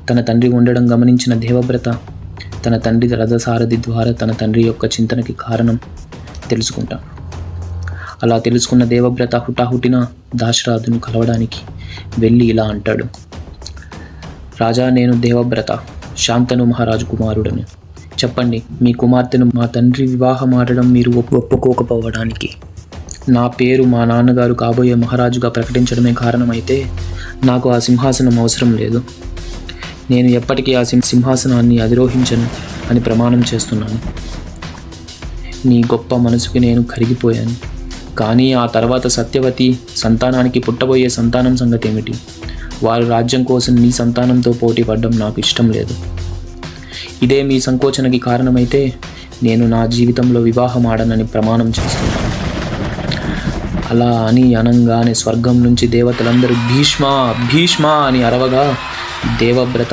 తన తండ్రి ఉండడం గమనించిన దేవవ్రత తన తండ్రి రథసారథి ద్వారా తన తండ్రి యొక్క చింతనకి కారణం తెలుసుకుంటాడు. అలా తెలుసుకున్న దేవవ్రత హుటాహుటిన దాశరథును కలవడానికి వెళ్ళి ఇలా అంటాడు: రాజా, నేను దేవవ్రత, శాంతను మహారాజు కుమారుడను. చెప్పండి, మీ కుమార్తెను మా తండ్రి వివాహం ఆడడం మీరు ఒప్పుకోకపోవడానికి నా పేరు మా నాన్నగారు కాబోయే మహారాజుగా ప్రకటించడమే కారణమైతే నాకు ఆ సింహాసనం అవసరం లేదు. నేను ఎప్పటికీ ఆ సింహాసనాన్ని అధిరోహించను అని ప్రమాణం చేస్తున్నాను. నీ గొప్ప మనసుకి నేను కరిగిపోయాను. కానీ ఆ తర్వాత సత్యవతి సంతానానికి పుట్టబోయే సంతానం సంగతి ఏమిటి? వారు రాజ్యం కోసం నీ సంతానంతో పోటీ పడడం నాకు ఇష్టం లేదు. ఇదే మీ సంకోచనకి కారణమైతే నేను నా జీవితంలో వివాహం ఆడనని ప్రమాణం చేస్తున్నాను. అలా అని అనంగానే స్వర్గం నుంచి దేవతలందరూ భీష్మ భీష్మ అని అరవగా దేవవ్రత